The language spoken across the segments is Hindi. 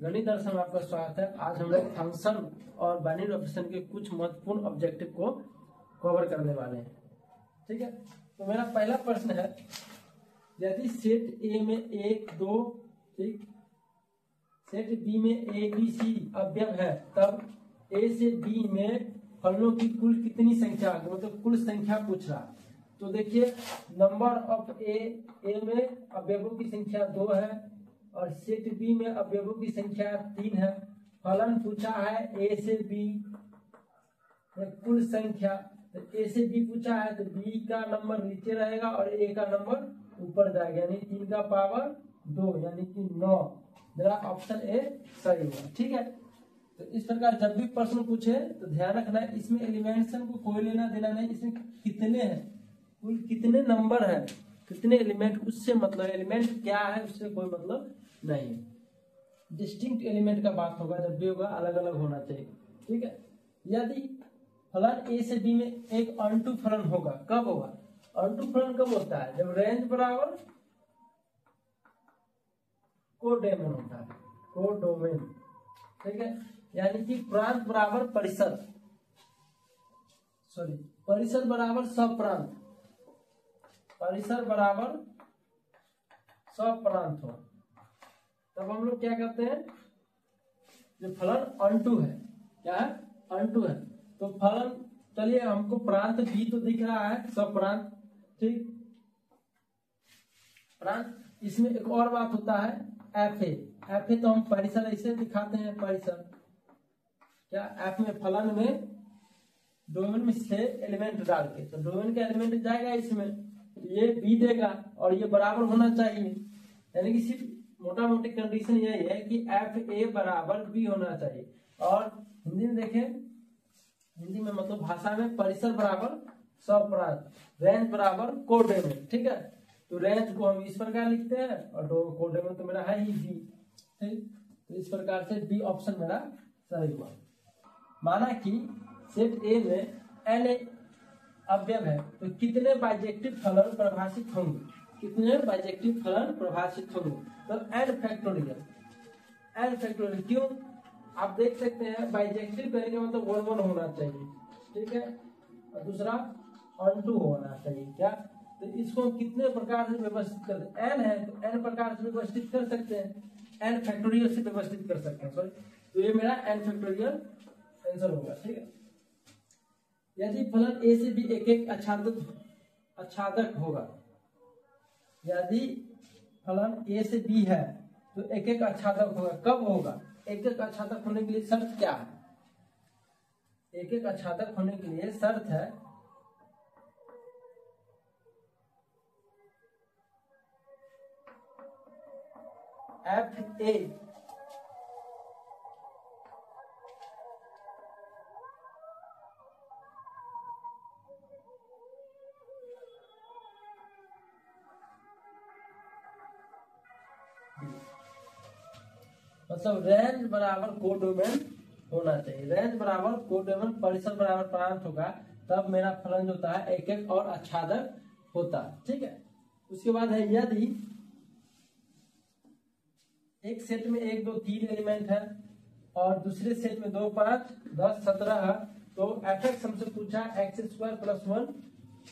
गणित दर्शन में आपका स्वागत है। आज हम लोग फंक्शन और बाइनरी ऑपरेशन के कुछ महत्वपूर्ण ऑब्जेक्टिव को कवर करने वाले हैं। ठीक है, तो मेरा पहला प्रश्न है, यदि सेट ए में 1, 2, ठीक, सेट बी में ए बी सी अवयव है, तब ए से बी में फलनों की कुल कितनी संख्या, मतलब कुल संख्या पूछ रहा। तो देखिए, नंबर ऑफ ए में अवयवों की संख्या 2 है और सेट बी में अवयवों की संख्या 3 है। फलन पूछा है ए से बी कुल संख्या, तो ए से बी पूछा है तो बी का नंबर नीचे रहेगा और ए का नंबर ऊपर जाएगा, यानी 3 का पावर 2 यानी कि 9। मेरा ऑप्शन ए सही हुआ। ठीक है, तो इस प्रकार जब भी प्रश्न पूछे तो ध्यान रखना है, इसमें एलिमेंट्स को कोई लेना देना नहीं, इसमें कितने हैं, कुल कितने नंबर है, कितने एलिमेंट, उससे मतलब एलिमेंट क्या है उससे कोई मतलब नहीं। डिस्टिंक्ट एलिमेंट का बात होगा, जब भी होगा अलग अलग होना चाहिए। ठीक है, यदि फलन ए से बी में एक अनटू फलन होगा, कब होगा? अनटू फलन कब होता है? जब रेंज बराबर कोडोमेन होता है, कोडोमेन। ठीक है, यानी कि प्रांत बराबर परिसर, सॉरी परिसर बराबर सप्रांत, परिसर बराबर सप्रांत हो, तब हम लोग क्या करते हैं, जो फलन अनटू है, क्या है? अनटू है, तो फलन, चलिए हमको प्रांत भी तो दिख रहा है, सप्रांत। ठीक, प्रांत। इसमें एक और बात होता है एफ ए तो हम परिसर ऐसे दिखाते हैं, परिसर क्या, एफ में फलन में डोमेन में से एलिमेंट डाल के, तो डोमेन का एलिमेंट जाएगा इसमें, ये बी देगा और ये बराबर होना चाहिए, यानी कि सिर्फ मोटा मोटी कंडीशन यही है कि एफ ए बराबर बी होना चाहिए। और हिंदी में देखें, हिंदी में मतलब भाषा में परिसर बराबर सप्रांत, रेंज बराबर कोडोमेन। ठीक है, तो रेंज को हम इस प्रकार लिखते हैं और कोडोमेन तो मेरा है ही बी। ठीक, तो इस प्रकार से बी ऑप्शन मेरा सही हुआ। माना कि सेट ए में एन अवयव है, तो कितने बाइजेक्टिव फलन परिभाषित होंगे, कितने बाइजेक्टिव फलन परिभाषित होंगे? तो एन फैक्टोरियल, एन फैक्टोरियल। क्यों? आप देख सकते हैं बाइजेक्टिव करने का मतलब 1 1 होना चाहिए। ठीक है, और दूसरा अनटू होना चाहिए। क्या? तो इसको कितने प्रकार से व्यवस्थित कर, एन है तो एन प्रकार से व्यवस्थित कर सकते हैं, एन फैक्टोरियल से व्यवस्थित कर सकते हैं। सॉरी, तो ये मेरा एन फैक्टोरियल आंसर होगा। ठीक है, यदि फलन ए से बी एक एक आच्छादक होगा, यदि फलन ए से बी है तो एक एक आच्छादक होगा, कब होगा? एक एक आच्छादक होने के लिए शर्त क्या है? एक एक आच्छादक होने के लिए शर्त है एफ ए मतलब रेंज बराबर कोडोमेन होना चाहिए, रेंज बराबर कोडोमेन, परिसर बराबर प्रांत होगा, तब मेरा फलन जो होता है एक एक और आच्छादक होता है। ठीक है, उसके बाद है, यदि एक सेट में 1, 2, 3 एलिमेंट है और दूसरे सेट में 2, 5, 10, 17 है, तो एफ एक्स हमसे पूछा x² + 1,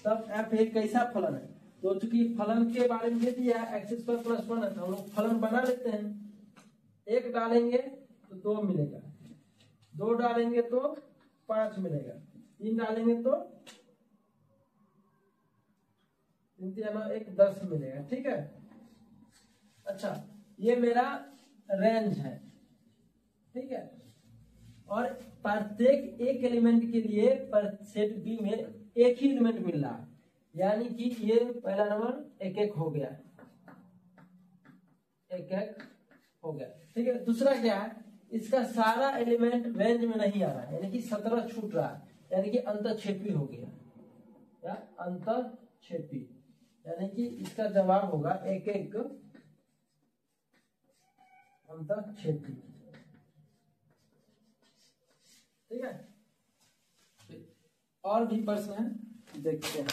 तब एफ एक कैसा फलन है? तो चूंकि फलन के बारे में दे दिया x² + 1 है, तो हम लोग फलन बना लेते हैं। 1 डालेंगे तो 2 मिलेगा, 2 डालेंगे तो 5 मिलेगा, 3 डालेंगे तो 3 × 1 10 मिलेगा। ठीक है, अच्छा, ये मेरा रेंज है। ठीक है, और प्रत्येक एक एलिमेंट के लिए सेट बी में एक ही एलिमेंट मिल रहा है, यानी कि ये पहला नंबर एक एक हो गया, एक एक हो गया। ठीक है, दूसरा क्या है, इसका सारा एलिमेंट रेंज में नहीं आ रहा है, यानी कि 17 छूट रहा है, यानी कि अंतःक्षेपी हो गया, या अंतःक्षेपी, यानी कि इसका जवाब होगा एक एक अंतःक्षेपी। ठीक है, और भी प्रश्न है, देखते हैं।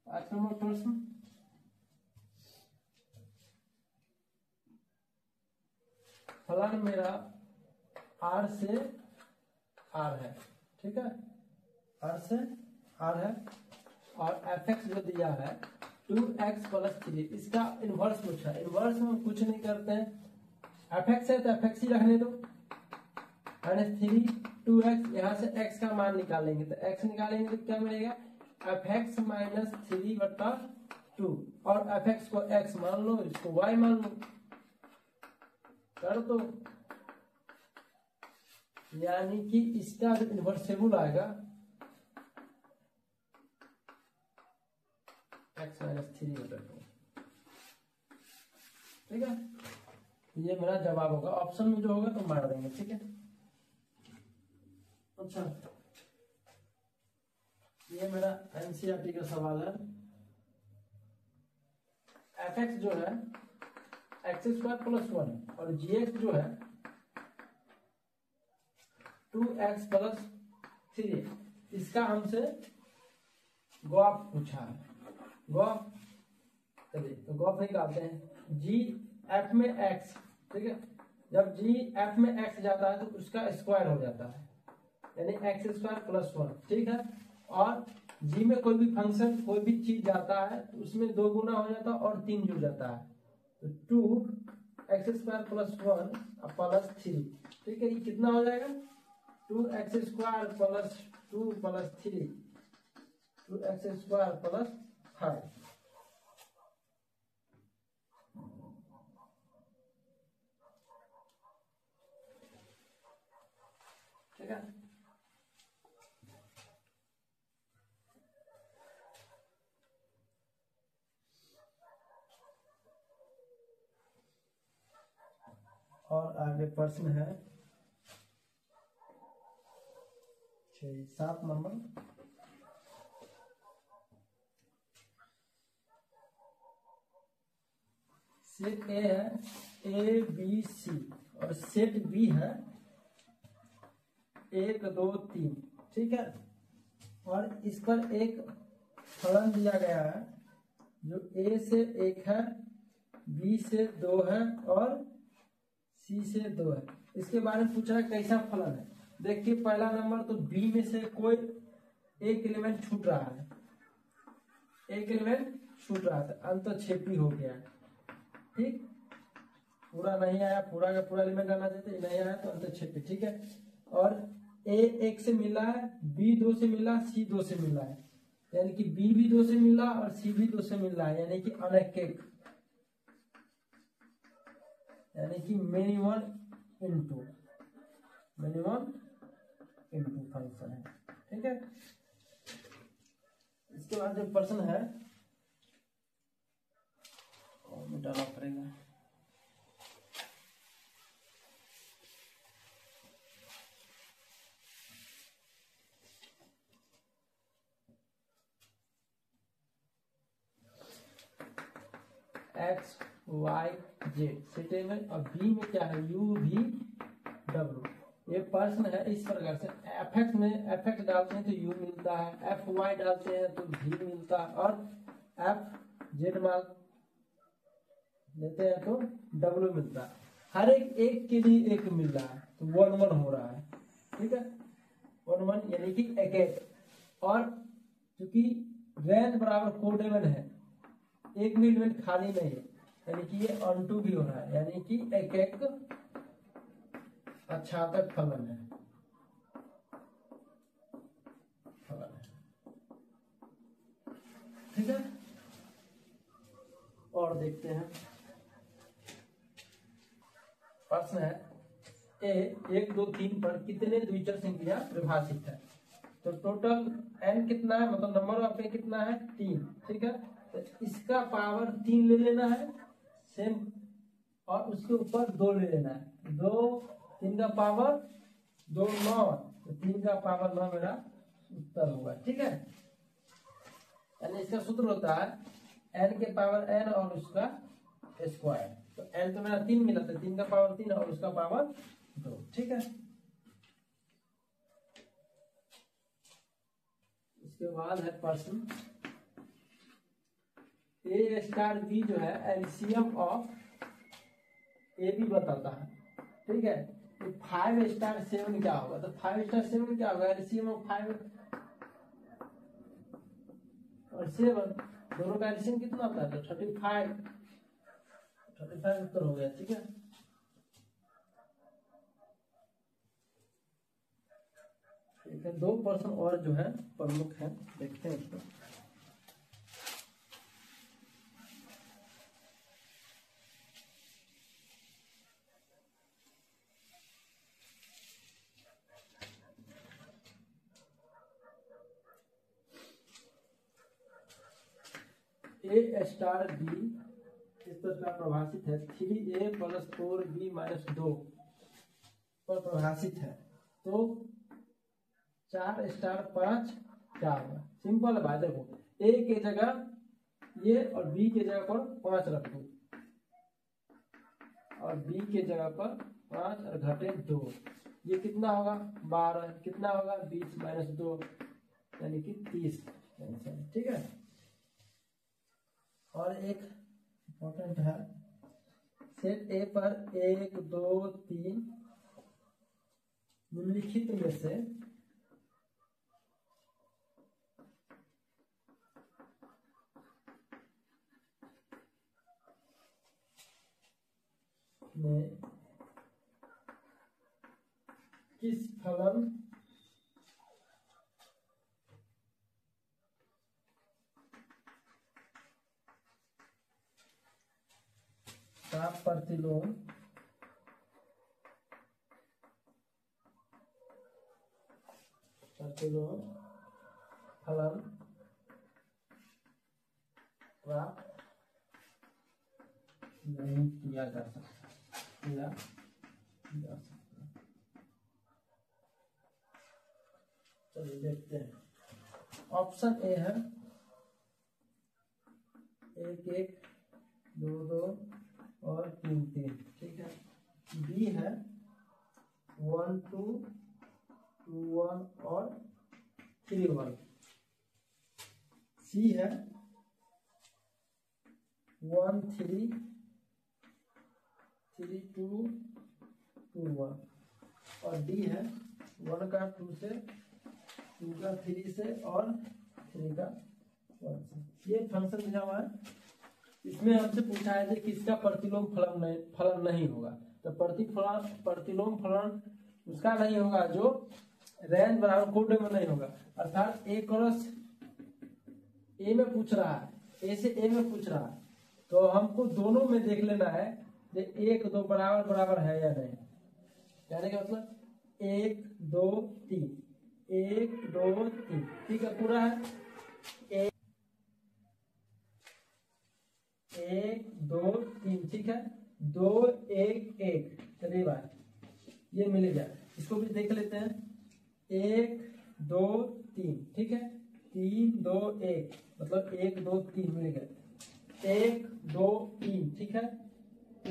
8 नंबर प्रश्न, फलन मेरा R से R है, ठीक है, R से R है, और fx जो दिया है 2x प्लस 3, इसका इनवर्स पूछा है। इनवर्स में हम कुछ नहीं करते हैं, fx है तो fx ही रखने दो, माइनस 3 2x, यहाँ से x का मान निकालेंगे तो x निकालेंगे तो क्या मिलेगा, fx माइनस 3 बटा 2, और fx को x मान लो, इसको y मान लो, कर दो, यानी कि इसका जो इन्वर्सेबल आएगा x माइनस 3 बटा 2, ठीक है, ये मेरा जवाब होगा। ऑप्शन में जो होगा तो मार देंगे, ठीक है। अच्छा, ये मेरा एनसीईआरटी का सवाल है। fx जो है x² प्लस 1 और gx जो है 2x प्लस 3, इसका हमसे गॉप पूछा है। गॉप, चलिए तो गॉप निकालते हैं। g f में x, ठीक है, जब g f में x जाता है तो उसका स्क्वायर हो जाता है, यानी x² प्लस 1, ठीक है, और g में कोई भी फंक्शन कोई भी चीज जाता है तो उसमें 2 गुना हो जाता है और 3 जुड़ जाता है, तो 2x² प्लस 1 प्लस 3, ठीक है, ये कितना हो जाएगा, 2x² plus 2 plus 3, 2x² plus 5, ठीक है। और आगे प्रश्न है 7 नंबर, सेट ए है ABC और सेट बी है 1 2 3, ठीक है, और इस पर एक फलन दिया गया है जो A से 1 है, B से 2 है और C से 2 है। इसके बारे में पूछा है कैसा फलन है। देखिए पहला नंबर तो B में से कोई एक एलिमेंट छूट रहा है, एक एलिमेंट छूट रहा था, अंतक्षेपी हो गया, ठीक, पूरा नहीं आया, पूरा का पूरा एलिमेंट आना चाहिए, नहीं आया तो अंतक्षेपी, ठीक है, और A 1 से मिला है, B 2 से मिला, C 2 से मिला है, यानी कि B भी 2 से मिला और C भी 2 से मिला है, यानी कि अनेक, यानी कि मिनिमम इनटू फंक्शन है, ठीक है। इसके बाद जो प्रश्न है मिटाना पड़ेगा, x y z सेट ए में, और बी में क्या है u v w। ये प्रश्न है इस प्रकार से, fx में fx डालते हैं तो u मिलता है, fy डालते हैं तो v मिलता है, और fz मान लेते हैं तो w मिलता है। हर एक के लिए एक मिल रहा है तो 1 1 हो रहा है, ठीक है, 1 1 यानी कि एक, और क्योंकि रेंज बराबर कोडेबल है, एक भी एलिमेंट खाली नहीं है, यानी कि ये ऑनटू भी हो रहा है, यानी कि एक अच्छातक फलन है, ठीक है। और देखते हैं प्रश्न है ए 1 2 3 पर कितने द्विचर संख्या परिभाषित है। तो टोटल n कितना है, मतलब नंबर ऑफ ए कितना है 3, ठीक है, तो इसका पावर 3 ले लेना है सेम, और उसके ऊपर 2 ले लेना है, 2 3 का पावर 2 9, तो 3 का पावर 9 मेरा उत्तर होगा, ठीक है। यानी इसका सूत्र होता है n के पावर n और उसका स्क्वायर, तो n तो मेरा 3 मिला था, 3 का पावर 3 और उसका पावर 2, ठीक है। इसके बाद है प्रश्न ए स्टार बी जो है एलसीएम ऑफ ए बी बताता है, ठीक है। तो 5 स्टार 7 क्या होगा, तो 5 स्टार 7 क्या होगा, एलसीएम ऑफ 5 और 7 दोनों का एलसीएम कितना होता है, तो 35 उत्तर हो गया, ठीक है। ठीक है, 2 प्रश्न और जो है प्रमुख है, देखते हैं इसको। ए स्टार बी इस तरह का प्रभाषित है, 3a + 4b - 2 पर प्रभाषित है, तो 4 स्टार 5 क्या होगा। सिंपल है भाई, देखो ए के जगह ये और बी के जगह पर 5 रख दो और बी के जगह पर 5 और घटे 2, ये कितना होगा 12, कितना होगा 20 - 2 यानी कि 30, ठीक है। और एक इम्पोर्टेंट है, सेट ए पर 1 2 3 निम्नलिखित में से में किस फलन का प्रतिलोम फलन प्राप्त नहीं किया जा सकता, चलिए देखते हैं। ऑप्शन ए है 1 1 2 2 और 3 3, ठीक है। बी है 1 2 2 1 और 3 1। सी है 1 3 3 2 2 1 और डी है 1 का 2 से, 2 का 3 से और 3 का 1 से। ये फंक्शन दिया हुआ है, इसमें हमसे पूछा है कि किसका प्रतिलोम फलन नहीं होगा, तो प्रतिलोम फलन उसका नहीं होगा जो रेंज बराबर कोड में नहीं होगा, अर्थात ए क्रॉस ए में पूछ रहा है, ए से ए में पूछ रहा है, तो हमको दोनों में देख लेना है कि 1 2 बराबर है या नहीं, यानी कि मतलब 1 2 3 1 2 3, ठीक है, पूरा है 1 2 3, ठीक है, 2 1 1, चलिए भाई ये मिल गया। इसको भी देख लेते हैं, 1 2 3, ठीक है, 3 2 1 मतलब 1 2 3 मिल गया, 1 2 3, ठीक है,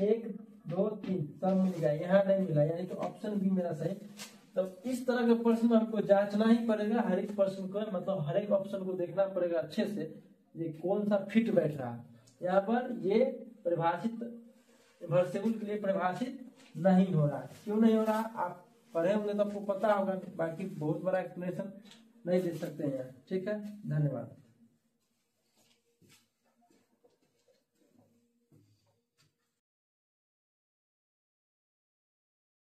1 2 3 सब मिल गया, यहाँ नहीं मिला, यानी कि ऑप्शन बी मेरा सही। तो इस तरह के प्रश्न हमको जांचना ही पड़ेगा, हर एक प्रश्न को, मतलब हर एक ऑप्शन को देखना पड़ेगा अच्छे से, ये कौन सा फिट बैठ रहा है। यहाँ पर ये परिभाषित रिवर्सिबल के लिए परिभाषित नहीं हो रहा है, क्यों नहीं हो रहा, आप पढ़े होंगे तो आपको पता होगा, बाकी बहुत बड़ा एक्सप्लेनेशन नहीं दे सकते हैं, ठीक है, धन्यवाद।